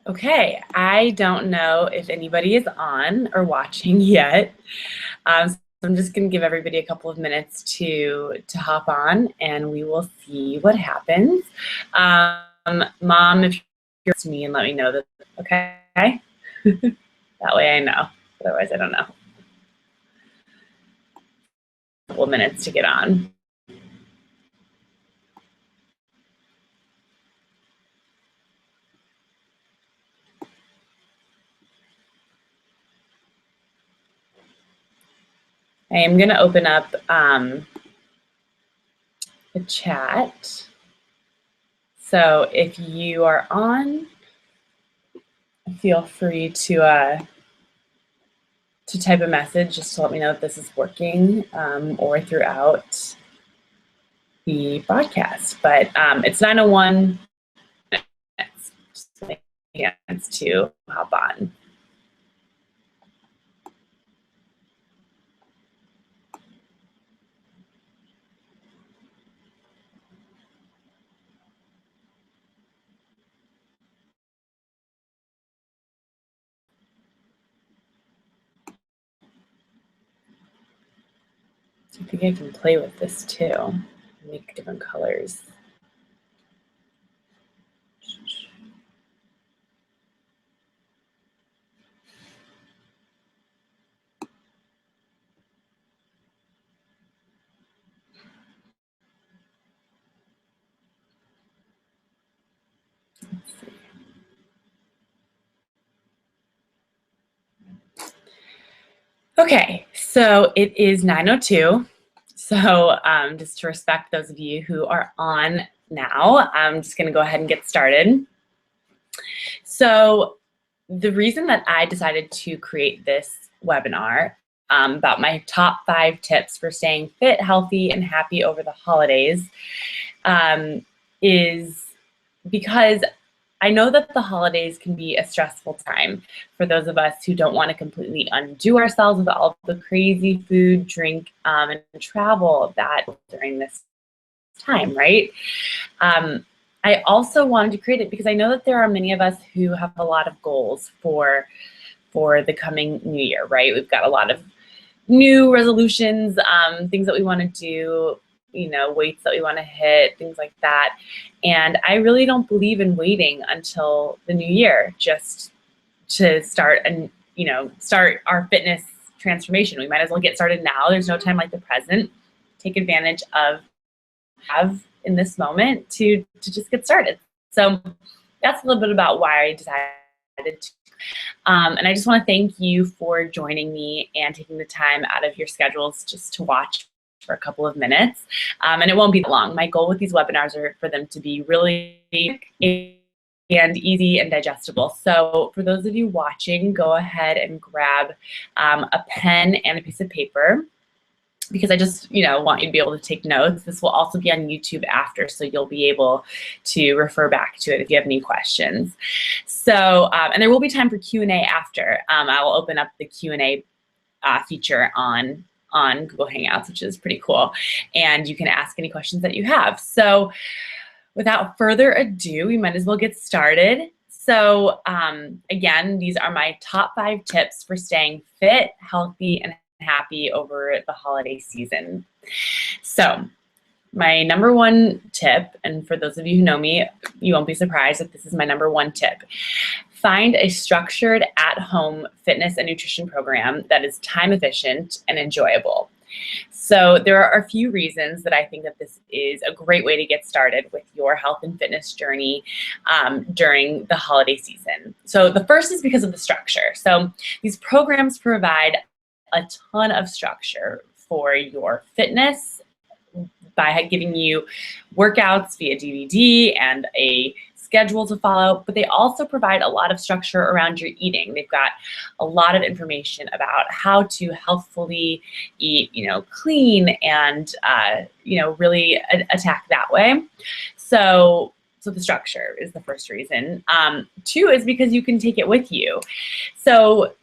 Okay, I don't know if anybody is on or watching yet. So I'm just going to give everybody a couple of minutes to hop on, and we will see what happens. Mom, if you're to me and let me know that, okay? That way I know. Otherwise, I don't know. A couple of minutes to get on. I am going to open up the chat. So if you are on, feel free to type a message just to let me know that this is working or throughout the broadcast. But it's 9:01. Just a chance to hop on. I think I can play with this too, make different colors. Let's see. Okay, so it is 9:02. So just to respect those of you who are on now, I'm just going to go ahead and get started. So the reason that I decided to create this webinar about my top 5 tips for staying fit, healthy, and happy over the holidays is because I know that the holidays can be a stressful time for those of us who don't want to completely undo ourselves with all the crazy food, drink, and travel that during this time, right? I also wanted to create it because I know that there are many of us who have a lot of goals for the coming new year, right? We've got a lot of new resolutions, things that we want to do, you know, weights that we want to hit, things like that. And I really don't believe in waiting until the new year just to start and, you know, start our fitness transformation. We might as well get started now. There's no time like the present. Take advantage of in this moment to just get started. So that's a little bit about why I decided to. And I just want to thank you for joining me and taking the time out of your schedules just to watch for a couple of minutes. And it won't be that long. My goal with these webinars are for them to be really and easy and digestible. So for those of you watching, go ahead and grab a pen and a piece of paper, because I just, you know, want you to be able to take notes. This will also be on YouTube after, so you'll be able to refer back to it if you have any questions. So, and there will be time for Q&A after. I will open up the Q&A feature on Google Hangouts, which is pretty cool. And you can ask any questions that you have. So without further ado, we might as well get started. So again, these are my top 5 tips for staying fit, healthy, and happy over the holiday season. So my number 1 tip, and for those of you who know me, you won't be surprised that this is my number 1 tip. Find a structured at-home fitness and nutrition program that is time efficient and enjoyable. So there are a few reasons that I think that this is a great way to get started with your health and fitness journey during the holiday season. So the first is because of the structure. So these programs provide a ton of structure for your fitness by giving you workouts via DVD and a schedule to follow, but they also provide a lot of structure around your eating. They've got a lot of information about how to healthfully eat, you know, clean and, you know, really attack that way. So the structure is the first reason. 2 is because you can take it with you. So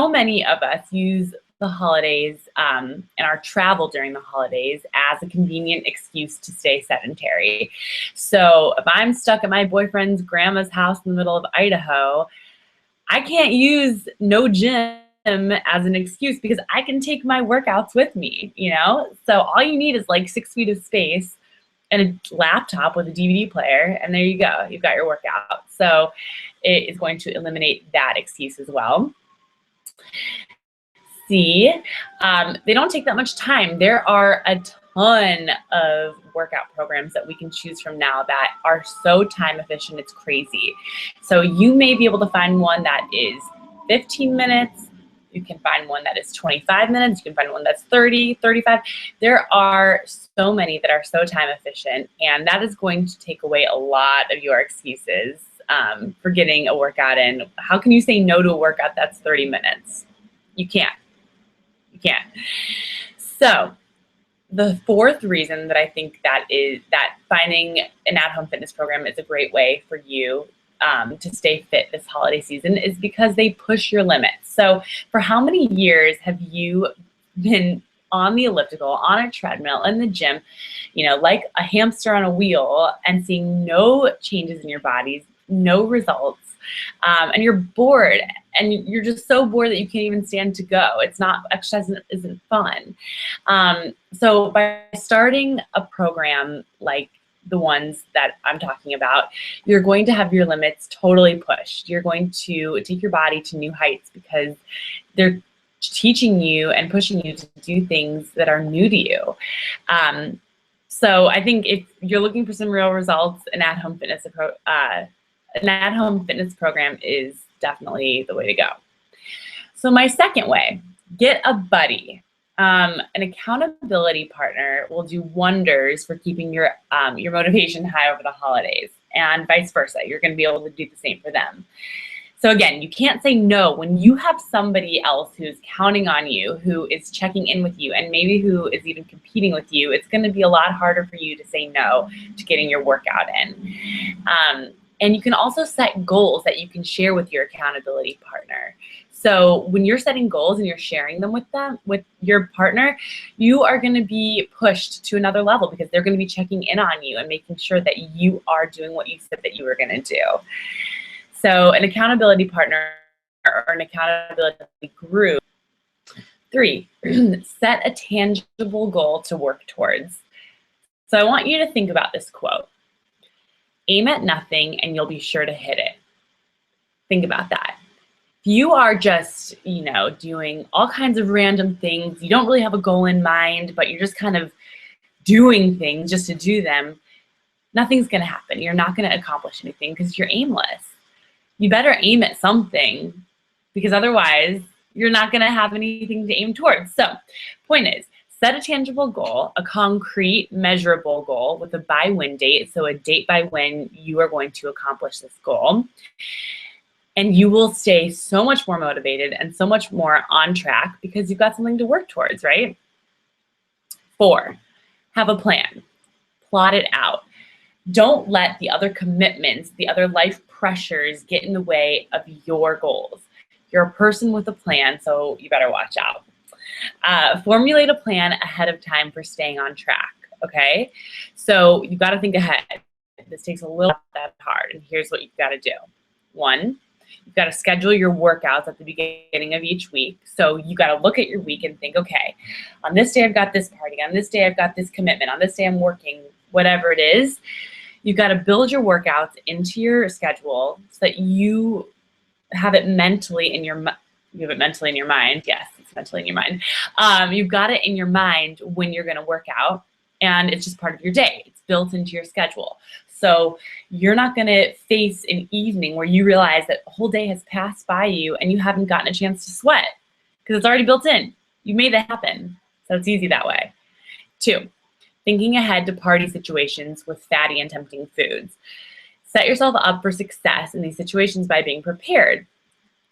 many of us use the holidays and our travel during the holidays as a convenient excuse to stay sedentary. So if I'm stuck at my boyfriend's grandma's house in the middle of Idaho, I can't use no gym as an excuse because I can take my workouts with me, you know? So all you need is like 6 feet of space and a laptop with a DVD player, and there you go. You've got your workout. So it is going to eliminate that excuse as well. C, they don't take that much time. There are a ton of workout programs that we can choose from now that are so time efficient, it's crazy. So you may be able to find one that is 15 minutes. You can find one that is 25 minutes. You can find one that's 30, 35. There are so many that are so time efficient, and that is going to take away a lot of your excuses for getting a workout in. How can you say no to a workout that's 30 minutes? You can't. You can't. So the fourth reason that I think that is that finding an at-home fitness program is a great way for you to stay fit this holiday season is because they push your limits. So for how many years have you been on the elliptical, on a treadmill, in the gym, you know, like a hamster on a wheel and seeing no changes in your bodies, no results, and you're bored and you're just so bored that you can't even stand to go. It's not, exercise isn't fun. So by starting a program like the ones that I'm talking about, you're going to have your limits totally pushed. You're going to take your body to new heights because they're teaching you and pushing you to do things that are new to you. So I think if you're looking for some real results, an at-home fitness program is definitely the way to go. So my second way, get a buddy. An accountability partner will do wonders for keeping your motivation high over the holidays, and vice versa. You're going to be able to do the same for them. So again, you can't say no when you have somebody else who's counting on you, who is checking in with you, and maybe who is even competing with you. It's going to be a lot harder for you to say no to getting your workout in. And you can also set goals that you can share with your accountability partner. So when you're setting goals and you're sharing them with your partner, you are going to be pushed to another level because they're going to be checking in on you and making sure that you are doing what you said that you were going to do. So an accountability partner or an accountability group. 3, set a tangible goal to work towards. So I want you to think about this quote. Aim at nothing and you'll be sure to hit it. Think about that. If you are just, you know, doing all kinds of random things, you don't really have a goal in mind, but you're just kind of doing things just to do them, nothing's going to happen. You're not going to accomplish anything because you're aimless. You better aim at something because otherwise you're not going to have anything to aim towards. So point is, set a tangible goal, a concrete, measurable goal with a by-when date, so a date by when you are going to accomplish this goal. And you will stay so much more motivated and so much more on track because you've got something to work towards, right? 4, have a plan. Plot it out. Don't let the other commitments, the other life pressures get in the way of your goals. You're a person with a plan, so you better watch out. Formulate a plan ahead of time for staying on track, okay? So you've got to think ahead. This takes a little that hard, and here's what you've got to do. 1, you've got to schedule your workouts at the beginning of each week. So you got to look at your week and think, okay, on this day I've got this party, on this day I've got this commitment, on this day I'm working, whatever it is. You've got to build your workouts into your schedule so that you have it mentally in your mind. Yes, it's mentally in your mind. You've got it in your mind when you're going to work out, and it's just part of your day. It's built into your schedule. So you're not going to face an evening where you realize that the whole day has passed by you and you haven't gotten a chance to sweat because it's already built in. You made it happen. So it's easy that way. 2, thinking ahead to party situations with fatty and tempting foods. Set yourself up for success in these situations by being prepared.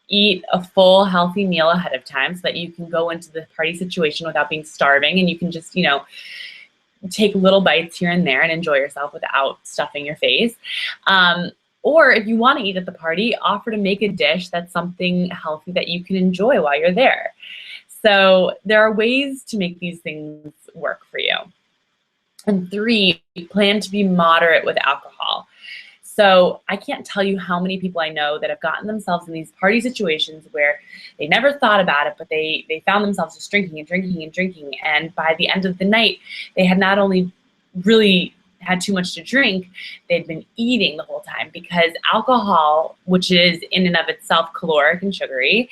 Eat a full, healthy meal ahead of time so that you can go into the party situation without being starving, and you can just, you know, take little bites here and there and enjoy yourself without stuffing your face. Or if you want to eat at the party, offer to make a dish that's something healthy that you can enjoy while you're there. So there are ways to make these things work for you. And 3, plan to be moderate with alcohol. So I can't tell you how many people I know that have gotten themselves in these party situations where they never thought about it, but they found themselves just drinking and drinking and drinking. And by the end of the night, they had not only really had too much to drink, they'd been eating the whole time, because alcohol, which is in and of itself caloric and sugary,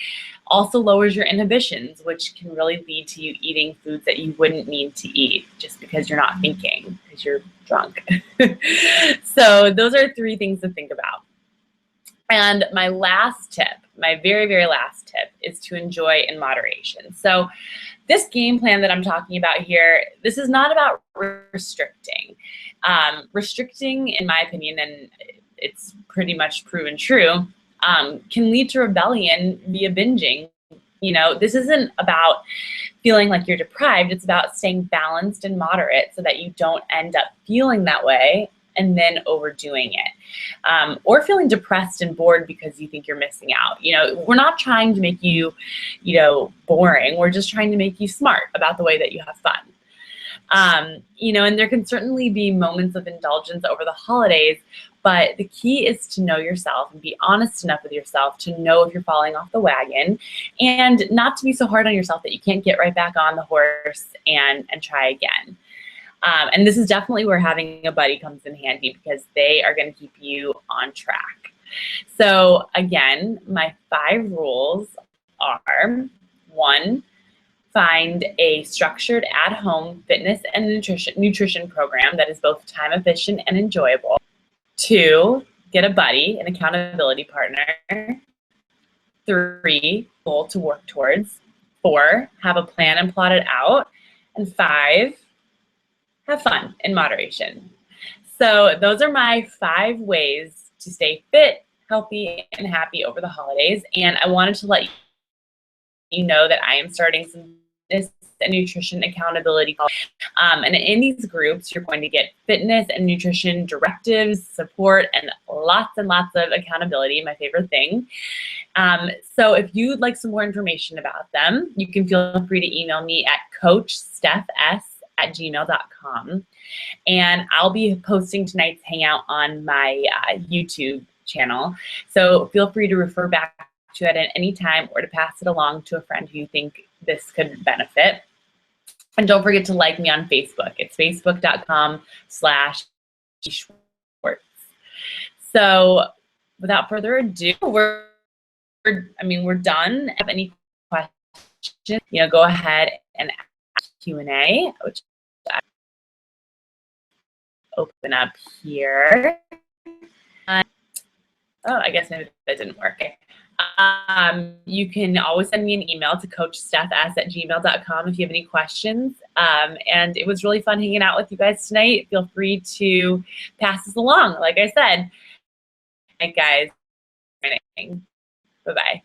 also lowers your inhibitions, which can really lead to you eating foods that you wouldn't need to eat just because you're not thinking, because you're drunk. So those are 3 things to think about. And my last tip, my very, very last tip, is to enjoy in moderation. So this game plan that I'm talking about here, this is not about restricting. Restricting, in my opinion, and it's pretty much proven true, can lead to rebellion via binging. You know, this isn't about feeling like you're deprived. It's about staying balanced and moderate so that you don't end up feeling that way and then overdoing it, or feeling depressed and bored because you think you're missing out. You know, we're not trying to make you, boring. We're just trying to make you smart about the way that you have fun. And there can certainly be moments of indulgence over the holidays, but the key is to know yourself and be honest enough with yourself to know if you're falling off the wagon, and not to be so hard on yourself that you can't get right back on the horse and try again. And this is definitely where having a buddy comes in handy, because they are going to keep you on track. So again, my 5 rules are: 1, find a structured at-home fitness and nutrition program that is both time efficient and enjoyable. 2, get a buddy, an accountability partner. 3, goal to work towards. 4, have a plan and plot it out. And 5, have fun in moderation. So those are my 5 ways to stay fit, healthy, and happy over the holidays. And I wanted to let you know that I am starting some fitness and nutrition accountability. And in these groups, you're going to get fitness and nutrition directives, support, and lots of accountability, my favorite thing. So if you'd like some more information about them, you can feel free to email me at coachstephs@gmail.com. And I'll be posting tonight's hangout on my YouTube channel. So feel free to refer back to it at any time, or to pass it along to a friend who you think this could benefit. And don't forget to like me on Facebook. It's facebook.com/Schwartz. So without further ado, we're done. If you have any questions, go ahead and ask Q&A, which I open up here. I guess maybe that didn't work. You can always send me an email to coachstephs@gmail.com if you have any questions. And it was really fun hanging out with you guys tonight. Feel free to pass this along, like I said. All right, guys. Bye-bye.